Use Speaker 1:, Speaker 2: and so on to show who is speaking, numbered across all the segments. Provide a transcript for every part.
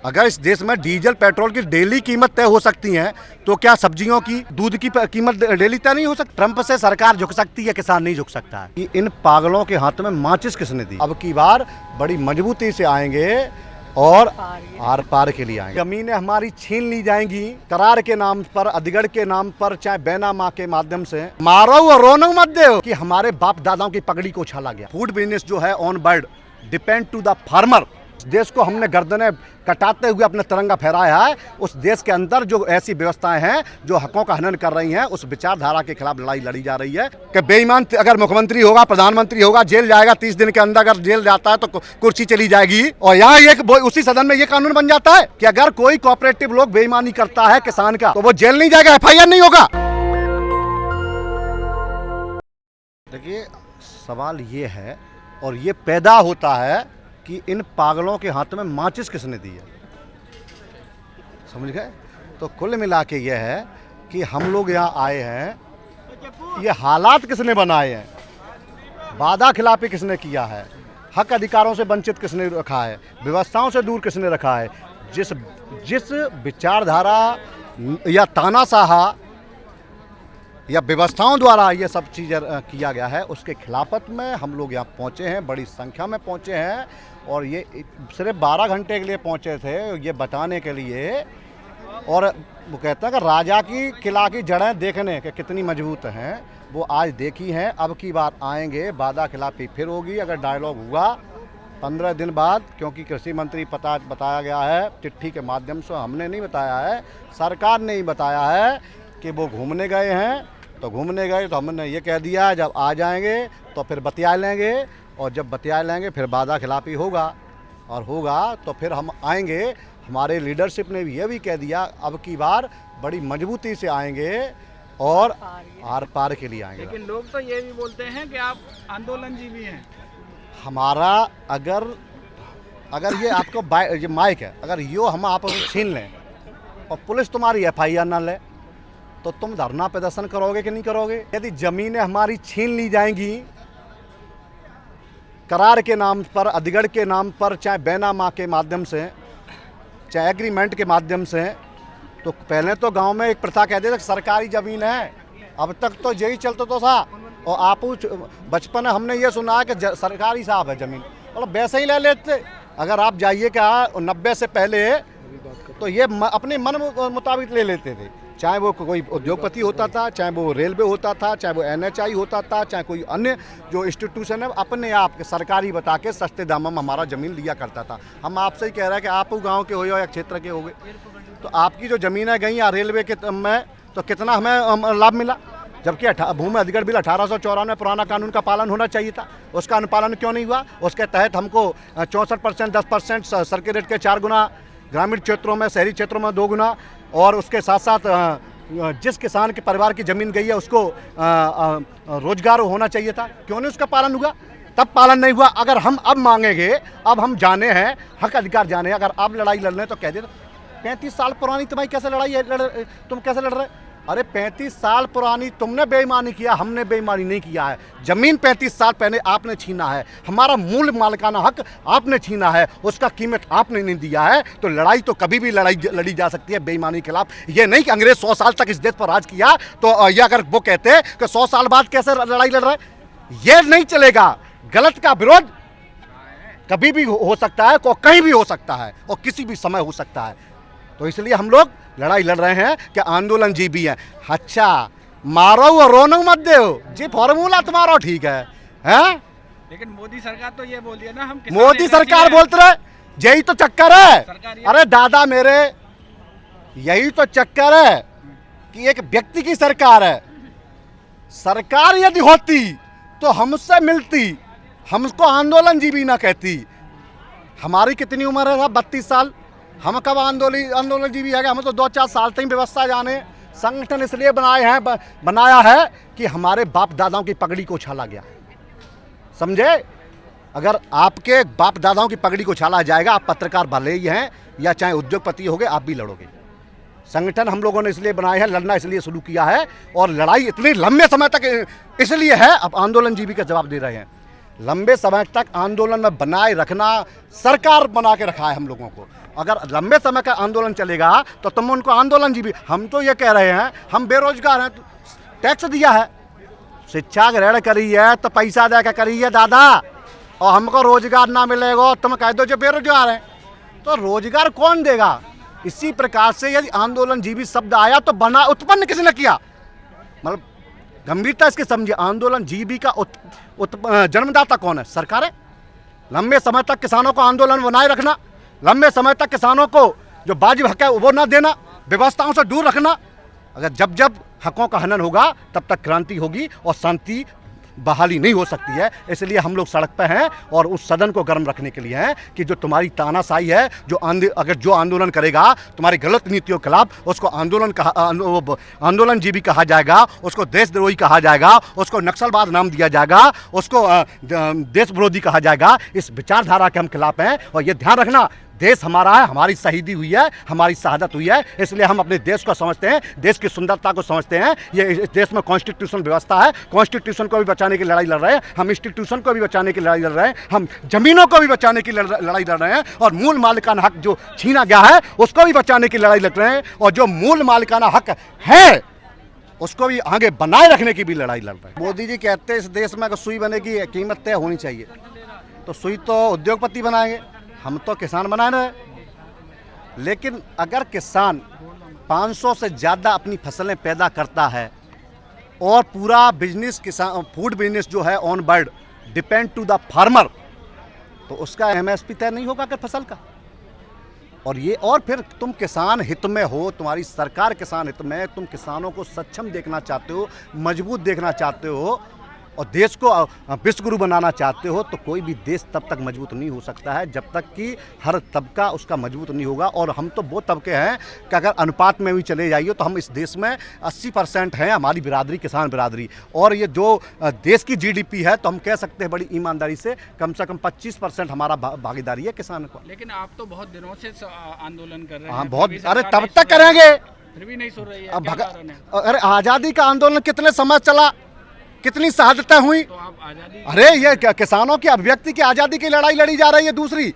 Speaker 1: अगर इस देश में डीजल पेट्रोल की डेली कीमत तय हो सकती है तो क्या सब्जियों की दूध की कीमत डेली तय नहीं हो सकती? ट्रंप से सरकार झुक सकती है, किसान नहीं झुक सकता है। कि इन पागलों के हाथ में माचिस किसने दी? अब की बार बड़ी मजबूती से आएंगे और आर पार के लिए आएंगे। जमीनें हमारी छीन ली जाएंगी करार के नाम पर, अधिगढ़ के नाम पर, चाहे बैना माँ के माध्यम से। मारो और रोनो मत दो कि हमारे बाप दादाओं की पगड़ी को उछाला गया। फूड बिजनेस जो है on bird depend to the farmer. देश को हमने गर्दनें कटाते हुए अपना तिरंगा फहराया है। उस देश के अंदर जो ऐसी व्यवस्थाएं हैं जो हकों का हनन कर रही हैं, उस विचारधारा के खिलाफ लड़ाई लड़ी जा रही है कि बेईमान अगर मुख्यमंत्री होगा, प्रधानमंत्री होगा, जेल जाएगा, 30 दिन के अंदर अगर जेल जाता है तो कुर्सी चली जाएगी। और यहाँ एक उसी सदन में ये कानून बन जाता है कि अगर कोई कोऑपरेटिव लोग बेईमानी करता है किसान का तो वो जेल नहीं जाएगा, FIR नहीं होगा। देखिए, सवाल ये है और ये पैदा होता है कि इन पागलों के हाथ में माचिस किसने दी है, समझ गए? तो कुल मिला के यह है कि हम लोग यहाँ आए हैं, ये हालात किसने बनाए हैं, वादा खिलाफी किसने किया है, हक अधिकारों से वंचित किसने रखा है, व्यवस्थाओं से दूर किसने रखा है, जिस विचारधारा या तानाशाह या व्यवस्थाओं द्वारा ये सब चीज़ें किया गया है, उसके खिलाफत में हम लोग यहाँ पहुँचे हैं, बड़ी संख्या में पहुँचे हैं। और ये सिर्फ 12 घंटे के लिए पहुँचे थे ये बताने के लिए, और वो कहता है कि राजा की किला की जड़ें देखने के कितनी मजबूत हैं, वो आज देखी हैं। अब की बार आएंगे, वादा खिलाफी फिर होगी। अगर डायलॉग हुआ 15 दिन बाद, क्योंकि कृषि मंत्री बताया गया है चिट्ठी के माध्यम से, हमने नहीं बताया है, सरकार ने ही बताया है कि वो घूमने गए हैं। तो घूमने गए तो हमने ये कह दिया जब आ जाएंगे तो फिर बतिया लेंगे, और जब बतिया लेंगे फिर वादा खिलाफी होगा, और होगा तो फिर हम आएंगे। हमारे लीडरशिप ने भी ये भी कह दिया अब की बार बड़ी मजबूती से आएंगे और आर पार के लिए आएंगे।
Speaker 2: लेकिन लोग तो ये भी बोलते हैं कि आप आंदोलनजीवी हैं।
Speaker 1: हमारा अगर ये आपको ये माइक है, अगर यो हम आप छीन लें और पुलिस तुम्हारी FIR ना ले तो तुम धरना प्रदर्शन करोगे कि नहीं करोगे? यदि जमीनें हमारी छीन ली जाएंगी करार के नाम पर, अधिगढ़ के नाम पर, चाहे बैना माँ के माध्यम से, चाहे एग्रीमेंट के माध्यम से, तो पहले तो गांव में एक प्रथा कहते थे सरकारी ज़मीन है, अब तक तो यही चलता तो था। और आप बचपन में हमने ये सुना है कि सरकारी साहब है ज़मीन, मतलब वैसे ही ले लेते। अगर आप जाइए क्या 90 से पहले तो ये अपने मन मुताबिक ले लेते थे, चाहे वो कोई उद्योगपति होता था, चाहे वो रेलवे होता था, चाहे वो NHI होता था, चाहे कोई अन्य जो इंस्टीट्यूशन है, अपने आप के सरकारी बता के सस्ते दामों में हमारा ज़मीन लिया करता था। हम आपसे ही कह रहे हैं कि आप गांव के हो या क्षेत्र के हो गए, तो आपकी जो ज़मीनें गई या रेलवे के में तो कितना हमें लाभ मिला? जबकि भूमि अधिग्रहण बिल 1894 पुराना कानून का पालन होना चाहिए था, उसका अनुपालन क्यों नहीं हुआ? उसके तहत हमको 64%, 10% सर्किल रेट के 4 गुना, ग्रामीण क्षेत्रों में, शहरी क्षेत्रों में 2 गुना, और उसके साथ साथ जिस किसान के परिवार की ज़मीन गई है उसको रोजगार होना चाहिए था, क्यों नहीं उसका पालन हुआ? तब पालन नहीं हुआ। अगर हम अब मांगेंगे, अब हम जाने हैं, हक अधिकार जाने हैं, अगर आप लड़ाई लड़ रहे हैं तो कह दे 35 साल पुरानी तुम्हारी कैसे लड़ाई है, तुम कैसे लड़ रहे? अरे 35 साल पुरानी तुमने बेईमानी किया, हमने बेईमानी नहीं किया है। ज़मीन 35 साल पहले आपने छीना है, हमारा मूल मालिकाना हक आपने छीना है, उसका कीमत आपने नहीं दिया है। तो लड़ाई तो कभी भी लड़ी जा सकती है बेईमानी के खिलाफ। ये नहीं कि अंग्रेज 100 साल तक इस देश पर राज किया तो ये अगर वो कहते हैं कि 100 साल बाद कैसे लड़ाई लड़ रहे, ये नहीं चलेगा। गलत का विरोध कभी भी हो सकता है, कहीं भी हो सकता है, और किसी भी समय हो सकता है। तो इसलिए हम लोग लड़ाई लड़ रहे हैं कि आंदोलनजीवी हैं। अच्छा, मारो और रोनो मत दो, जी फॉर्मूला तुम्हारा ठीक है, हैं?
Speaker 2: लेकिन मोदी सरकार तो ये बोल दिया ना, हम
Speaker 1: मोदी सरकार बोलते रहे, यही तो चक्कर है। अरे दादा मेरे, यही तो चक्कर है कि एक व्यक्ति की सरकार है। सरकार यदि होती तो हमसे मिलती, हमको आंदोलनजीवी ना कहती। हमारी कितनी उम्र है साहब? 32 साल। हम कब आंदोलनजीवी है? हम तो 2-4 साल तक व्यवस्था जाने। संगठन इसलिए बनाया है कि हमारे बाप दादाओं की पगड़ी को उछाला गया, समझे? अगर आपके बाप दादाओं की पगड़ी को उछाला जाएगा, आप पत्रकार भले ही हैं या चाहे उद्योगपति हो गए, आप भी लड़ोगे। संगठन हम लोगों ने इसलिए बनाए हैं, लड़ना इसलिए शुरू किया है, और लड़ाई इतनी लंबे समय तक इसलिए है। अब आंदोलनजीवी का जवाब दे रहे हैं। लंबे समय तक आंदोलन में बनाए रखना सरकार बना के रखा है हम लोगों को। अगर लंबे समय का आंदोलन चलेगा तो तुम उनको आंदोलन जीवी, हम तो ये कह रहे हैं हम बेरोजगार हैं, तो टैक्स दिया है, शिक्षा ग्रहण करी है तो पैसा दे के करी है दादा, और हमको रोजगार ना मिलेगा तुम कह दो जो बेरोजगार हैं, तो रोजगार कौन देगा। इसी प्रकार से यदि आंदोलन जीवी शब्द आया तो बना उत्पन्न किसने किया, मतलब गंभीरता इसके समझिए, आंदोलन जीवी का जन्मदाता कौन है, सरकार है। लंबे समय तक किसानों को आंदोलन बनाए रखना, लंबे समय तक किसानों को जो वाजिब हक है वो ना देना, व्यवस्थाओं से दूर रखना, अगर जब जब हकों का हनन होगा तब तक क्रांति होगी और शांति बहाली नहीं हो सकती है। इसलिए हम लोग सड़क पर हैं और उस सदन को गर्म रखने के लिए हैं कि जो तुम्हारी तानाशाही है, जो अगर जो आंदोलन करेगा तुम्हारी गलत नीतियों के खिलाफ, उसको आंदोलन जीवी कहा जाएगा, उसको देशद्रोही कहा जाएगा, उसको नक्सलवाद नाम दिया जाएगा, उसको देश विरोधी कहा जाएगा। इस विचारधारा के हम खिलाफ हैं और ये ध्यान रखना, देश हमारा है, हमारी शहीदी हुई है, हमारी शहादत हुई है, इसलिए हम अपने देश को समझते हैं, देश की सुंदरता को समझते हैं। ये इस देश में कॉन्स्टिट्यूशन व्यवस्था है, कॉन्स्टिट्यूशन को भी बचाने की लड़ाई लड़ रहे हैं हम, इंस्टीट्यूशन को भी बचाने की लड़ाई लड़ रहे हैं हम, जमीनों को भी बचाने की लड़ाई लड़ रहे हैं, और मूल मालिकाना हक जो छीना गया है उसको भी बचाने की लड़ाई लड़ रहे हैं, और जो मूल मालिकाना हक है उसको भी आगे बनाए रखने की भी लड़ाई लड़ रहे हैं। मोदी जी कहते हैं इस देश में अगर सुई बनेगी कीमत तय होनी चाहिए, तो सुई तो उद्योगपति बनाएंगे, हम तो किसान बना रहे हैं। लेकिन अगर किसान 500 से ज़्यादा अपनी फसलें पैदा करता है और पूरा बिजनेस किसान फूड बिजनेस जो है on bird depend to the farmer, तो उसका एमएसपी तय नहीं होगा अगर फसल का। और ये और फिर तुम किसान हित में हो, तुम्हारी सरकार किसान हित में, तुम किसानों को सक्षम देखना चाहते हो, मजबूत देखना चाहते हो और देश को विश्व गुरु बनाना चाहते हो, तो कोई भी देश तब तक मजबूत नहीं हो सकता है जब तक कि हर तबका उसका मजबूत नहीं होगा। और हम तो वो तबके हैं कि अगर अनुपात में भी चले जाइए तो हम इस देश में 80% हैं हमारी बिरादरी, किसान बिरादरी, और ये जो देश की जीडीपी है तो हम कह सकते हैं बड़ी ईमानदारी से कम 25% हमारा भागीदारी है किसान को।
Speaker 2: लेकिन आप तो बहुत दिनों से आंदोलन कर रहे
Speaker 1: हाँ
Speaker 2: हैं,
Speaker 1: अरे तब तक करेंगे,
Speaker 2: फिर भी नहीं सुन रही है, क्या कारण है?
Speaker 1: अरे आज़ादी का आंदोलन कितने समय चला, कितनी शहादतें हुई,
Speaker 2: तो आप आज़ादी,
Speaker 1: अरे ये किसानों की अभिव्यक्ति की आज़ादी की लड़ाई लड़ी जा रही है दूसरी,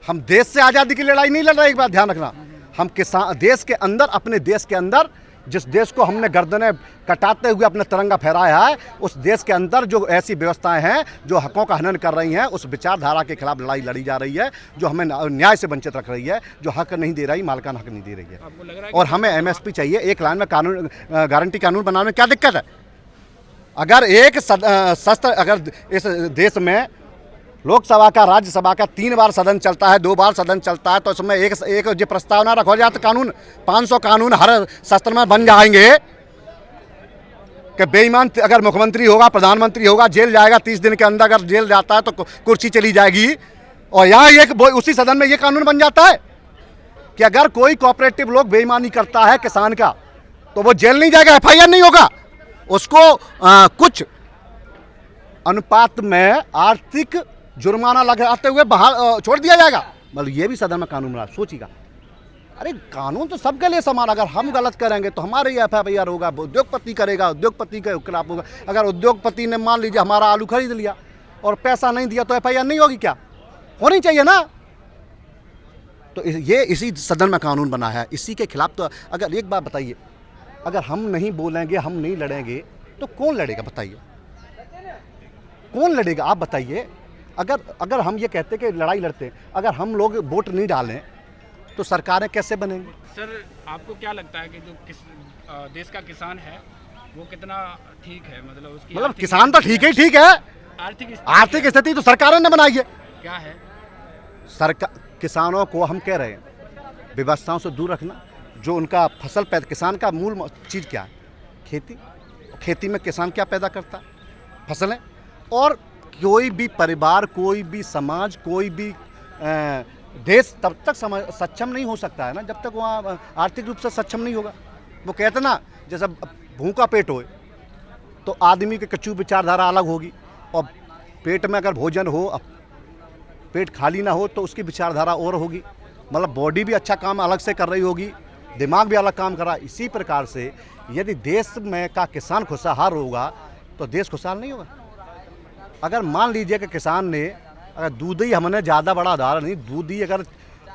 Speaker 1: हम देश से आज़ादी की लड़ाई नहीं लड़ रहे। एक बात ध्यान रखना, हम किसान देश के अंदर, अपने देश के अंदर, जिस देश को हमने गर्दनें कटाते हुए अपना तिरंगा फहराया है, उस देश के अंदर जो ऐसी व्यवस्थाएं हैं जो हकों का हनन कर रही हैं, उस विचारधारा के खिलाफ लड़ाई लड़ी जा रही है जो हमें न्याय से वंचित रख रही है, जो हक नहीं दे रही, मालिकाना हक नहीं दे रही है।
Speaker 2: आपको लग रहा है
Speaker 1: और हमें एमएसपी चाहिए। एक लाइन में कानून गारंटी कानून बनाने में क्या दिक्कत है? अगर एक शस्त्र, अगर इस देश में लोकसभा का, राज्यसभा का 3 बार सदन चलता है, 2 बार सदन चलता है, तो इसमें एक जो प्रस्ताव ना रखा जाए तो कानून 500 कानून हर शस्त्र में बन जाएंगे कि बेईमान अगर मुख्यमंत्री होगा, प्रधानमंत्री होगा, जेल जाएगा 30 दिन के अंदर, अगर जेल जाता है तो कुर्सी चली जाएगी। और यहाँ एक उसी सदन में ये कानून बन जाता है कि अगर कोई कोऑपरेटिव लोग बेईमानी करता है किसान का तो वो जेल नहीं जाएगा, FIR नहीं होगा, उसको कुछ अनुपात में आर्थिक जुर्माना लगाते हुए बाहर छोड़ दिया जाएगा। मतलब ये भी सदन में कानून बना, सोचिएगा। अरे कानून तो सबके लिए समान, अगर हम गलत करेंगे तो हमारे ही FIR होगा, उद्योगपति करेगा, उद्योगपति के खिलाफ होगा। अगर उद्योगपति ने मान लीजिए हमारा आलू खरीद लिया और पैसा नहीं दिया तो FIR नहीं होगी क्या? होनी चाहिए ना। तो ये इसी सदन में कानून बना है, इसी के खिलाफ। तो अगर एक बात बताइए, अगर हम नहीं बोलेंगे, हम नहीं लड़ेंगे तो कौन लड़ेगा? बताइए कौन लड़ेगा, आप बताइए। अगर हम ये कहते कि लड़ाई लड़ते, अगर हम लोग वोट नहीं डालें तो सरकारें कैसे बनेंगी?
Speaker 2: सर आपको क्या लगता है कि जो देश का किसान है वो कितना ठीक है? मतलब
Speaker 1: किसान तो ठीक है, आर्थिक स्थिति तो सरकारों ने बनाई है।
Speaker 2: क्या है?
Speaker 1: सरकार किसानों को हम कह रहे हैं व्यवस्थाओं से दूर रखना। जो उनका फसल पैदा, किसान का मूल चीज़ क्या है? खेती। खेती में किसान क्या पैदा करता है? फसलें। और कोई भी परिवार, कोई भी समाज, कोई भी देश तब तक सक्षम नहीं हो सकता है ना जब तक वहाँ आर्थिक रूप से सक्षम नहीं होगा। वो कहते ना, जैसे भूखा पेट हो तो आदमी की कच्ची विचारधारा अलग होगी, और पेट में अगर भोजन हो, पेट खाली ना हो तो उसकी विचारधारा और होगी। मतलब बॉडी भी अच्छा काम अलग से कर रही होगी, दिमाग भी अलग काम कर रहा है। इसी प्रकार से यदि देश में का किसान खुशहाल होगा तो देश खुशहाल नहीं होगा। अगर मान लीजिए कि किसान ने, अगर दूध ही, हमने ज़्यादा बड़ा उदाहरण नहीं, दूध ही अगर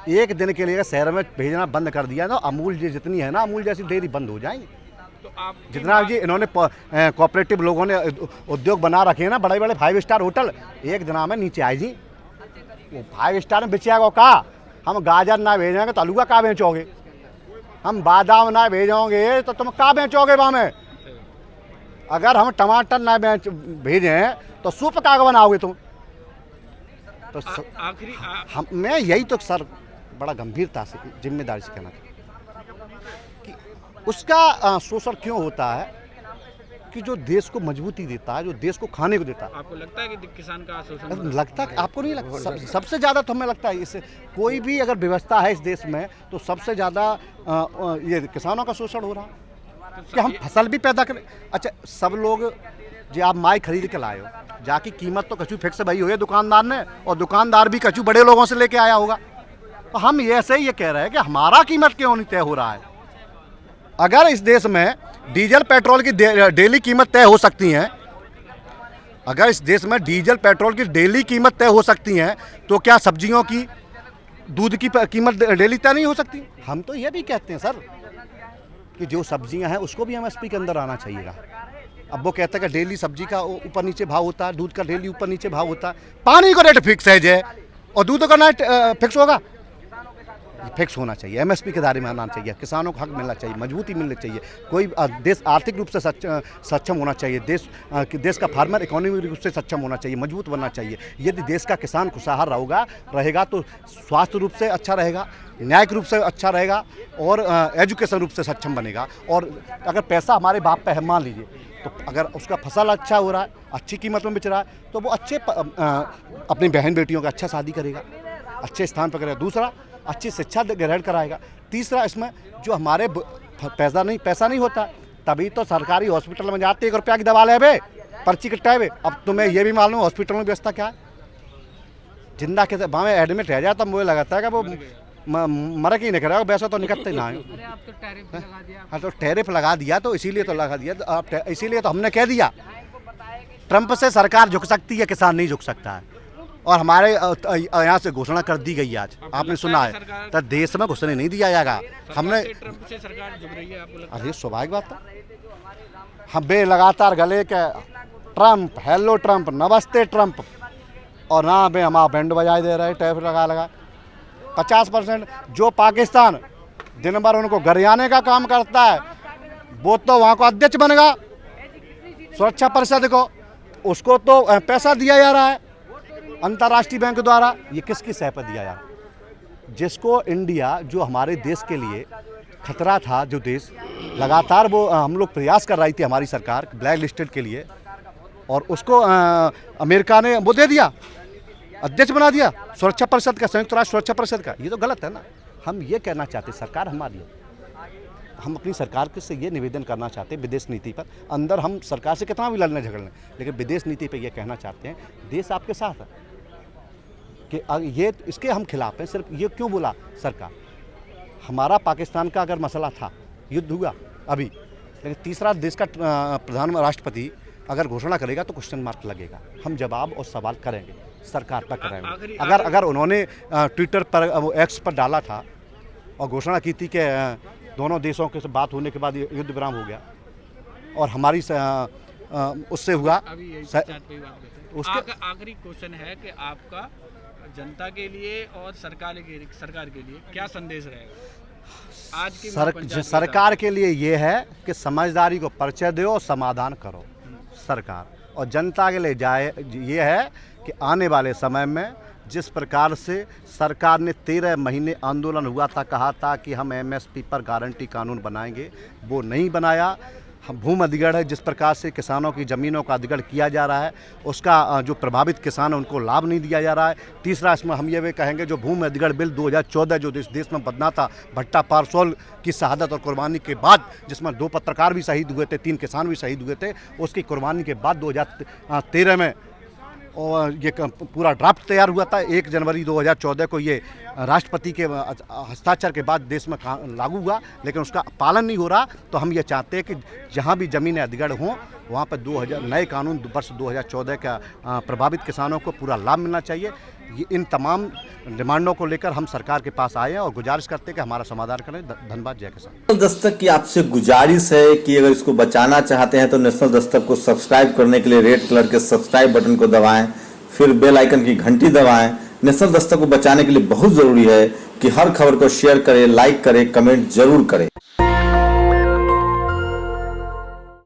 Speaker 1: एक दिन के लिए शहर में भेजना बंद कर दिया तो अमूल जितनी है ना, अमूल जैसी डेयरी बंद हो जाएंगी।
Speaker 2: तो आप
Speaker 1: जितना जी इन्होंने कोऑपरेटिव लोगों ने उद्योग बना रखे हैं ना, बड़े बड़े 5 स्टार होटल, एक दिन में नीचे आए जी। वो 5 स्टार में बेचेगा कहा, हम गाजर ना भेजेंगे तो आलूआ कहाँ बेचोगे, हम बादाम ना भेजोगे तो तुम कहाँ बेचोगे वहाँ में, अगर हम टमाटर ना भेजें तो सूप कहाँ बनाओगे तुम। तो
Speaker 2: आखिरी
Speaker 1: मैं यही तो सर बड़ा गंभीरता से जिम्मेदारी से कहना कि उसका शोषण क्यों होता है कि जो देश को मजबूती देता है, जो देश को खाने को देता है।
Speaker 2: आपको लगता है कि किसान का शोषण
Speaker 1: लगता है, आपको नहीं लगता? सबसे ज़्यादा तो हमें लगता है इससे कोई भी अगर व्यवस्था है इस देश में तो सबसे ज़्यादा ये किसानों का शोषण हो रहा है कि हम फसल भी पैदा करें। अच्छा, सब लोग जो आप माई खरीद के लाए हो, जाकी कीमत तो कचू फिक्स भाई हुई है दुकानदार ने, और दुकानदार भी कचू बड़े लोगों से लेके आया होगा। तो हम ये ऐसे ही ये कह रहे हैं कि हमारा कीमत क्यों नहीं तय हो रहा है। अगर इस देश में डीजल पेट्रोल की डेली कीमत तय हो सकती है, अगर इस देश में डीजल पेट्रोल की डेली कीमत तय हो सकती है, तो क्या सब्जियों की, दूध की कीमत डेली तय नहीं हो सकती? हम तो ये भी कहते हैं सर कि जो सब्जियां हैं उसको भी एमएसपी के अंदर आना चाहिएगा। अब वो कहता है कि डेली सब्जी का ऊपर नीचे भाव होता है, दूध का डेली ऊपर नीचे भाव होता है, पानी का रेट फिक्स है जे, और दूध का रेट फिक्स होगा, फिक्स होना चाहिए, एमएसपी के दायरे में आना चाहिए, किसानों को हक मिलना चाहिए, मजबूती मिलनी चाहिए, कोई देश आर्थिक रूप से सक्षम होना चाहिए, देश का फार्मर इकोनॉमिक रूप से सक्षम होना चाहिए, मजबूत बनना चाहिए। यदि देश का किसान खुशहाल रहेगा तो स्वास्थ्य रूप से अच्छा रहेगा, न्यायिक रूप से अच्छा रहेगा, और एजुकेशन रूप से सक्षम बनेगा। और अगर पैसा हमारे बाप पे है मान लीजिए, तो अगर उसका फसल अच्छा हो रहा है, अच्छी कीमत में बिच रहा है, तो वो अच्छे अपनी बहन बेटियों का अच्छा शादी करेगा, अच्छे स्थान पर करेगा। दूसरा, अच्छी शिक्षा ग्रहण कराएगा। तीसरा, इसमें जो हमारे पैसा नहीं होता, तभी तो सरकारी हॉस्पिटल में जाते 1 रुपया की दवा ले बे, पर्ची कटाए बे। अब तुम्हें ये भी मालूम हॉस्पिटल में व्यवस्था क्या है, जिंदा के वहाँ में एडमिट रह जाए तब मुझे लगता है कि वो मर ही नहीं करेगा, वैसा तो निकलते ना है। हाँ, तो टैरिफ लगा दिया, तो इसीलिए तो लगा दिया, इसीलिए तो हमने कह दिया ट्रंप से सरकार झुक सकती है, किसान नहीं झुक सकता है। और हमारे यहाँ से घोषणा कर दी गई आज, आपने सुना है, तो देश में घुसने नहीं दिया जाएगा। हमने
Speaker 2: ट्रंप से सरकार झुक रही है, आपको लगता है?
Speaker 1: अरे स्वाभाविक बात है, हम बे लगातार गले के ट्रंप, हेलो ट्रंप, नमस्ते ट्रंप, और ना बे हमारा बैंड बजाए दे रहे, टैरिफ लगा 50%। जो पाकिस्तान दिन भर उनको गरियाने का काम करता है, वो तो वहाँ को अध्यक्ष बनेगा सुरक्षा परिषद को, उसको तो पैसा दिया जा रहा है अंतर्राष्ट्रीय बैंक द्वारा। ये किसकी सह पर दिया यार? जिसको इंडिया, जो हमारे देश के लिए खतरा था, जो देश लगातार वो हम लोग प्रयास कर रही थी हमारी सरकार ब्लैक लिस्टेड के लिए, और उसको अमेरिका ने वो दे दिया, अध्यक्ष बना दिया सुरक्षा परिषद का, संयुक्त राष्ट्र सुरक्षा परिषद का। ये तो गलत है ना। हम ये कहना चाहते, सरकार हमारी है, हम अपनी सरकार से ये निवेदन करना चाहते हैं, विदेश नीति पर, अंदर हम सरकार से कितना भी लड़ने झगड़ने, लेकिन विदेश नीति पर यह कहना चाहते हैं देश आपके साथ है, कि ये इसके हम खिलाफ हैं। सिर्फ ये क्यों बोला सरकार? हमारा पाकिस्तान का अगर मसला था, युद्ध हुआ अभी, लेकिन तीसरा देश का प्रधान राष्ट्रपति अगर घोषणा करेगा तो क्वेश्चन मार्क लगेगा। हम जवाब और सवाल करेंगे, सरकार पर करेंगे। अगर उन्होंने ट्विटर पर, वो एक्स पर डाला था और घोषणा की थी कि दोनों देशों के बात होने के बाद युद्ध विराम हो गया, और हमारी उससे हुआ,
Speaker 2: उसके आखिरी क्वेश्चन है कि आपका जनता के लिए और सरकार के लिए क्या संदेश रहेगा आज की
Speaker 1: सरकार के लिए? ये है कि समझदारी को परिचय दो और समाधान करो सरकार, और जनता के लिए ये है कि आने वाले समय में जिस प्रकार से सरकार ने 13 महीने आंदोलन हुआ था, कहा था कि हम एमएसपी पर गारंटी कानून बनाएंगे, वो नहीं बनाया। हम भूमि अधिग्रहण है, जिस प्रकार से किसानों की ज़मीनों का अधिग्रहण किया जा रहा है, उसका जो प्रभावित किसान है उनको लाभ नहीं दिया जा रहा है। तीसरा, इसमें हम ये भी कहेंगे जो भूमि अधिग्रहण बिल 2014 जो देश में बना था, भट्टा पारसोल की शहादत और कुर्बानी के बाद, जिसमें 2 पत्रकार भी शहीद हुए थे, 3 किसान भी शहीद हुए थे, उसकी कुर्बानी के बाद 2013 में और ये पूरा ड्राफ्ट तैयार हुआ था। 1 जनवरी 2014 को ये राष्ट्रपति के हस्ताक्षर के बाद देश में लागू हुआ, लेकिन उसका पालन नहीं हो रहा। तो हम ये चाहते हैं कि जहाँ भी ज़मीनें अधिग्रहण हों वहाँ पर 2000 नए कानून वर्ष 2014 का प्रभावित किसानों को पूरा लाभ मिलना चाहिए। ये इन तमाम डिमांडों को लेकर हम सरकार के पास आए हैं और गुजारिश करते हैं कि हमारा समाधान करें। धन्यवाद। जय किसान।
Speaker 3: नेशनल दस्तक की आपसे गुजारिश है कि अगर इसको बचाना चाहते हैं तो नेशनल दस्तक को सब्सक्राइब करने के लिए रेड कलर के सब्सक्राइब बटन को दबाएं, फिर बेल आइकन की घंटी दबाएं। नेशनल दस्तक को बचाने के लिए बहुत जरूरी है कि हर खबर को शेयर करें, लाइक करें, कमेंट जरूर करें।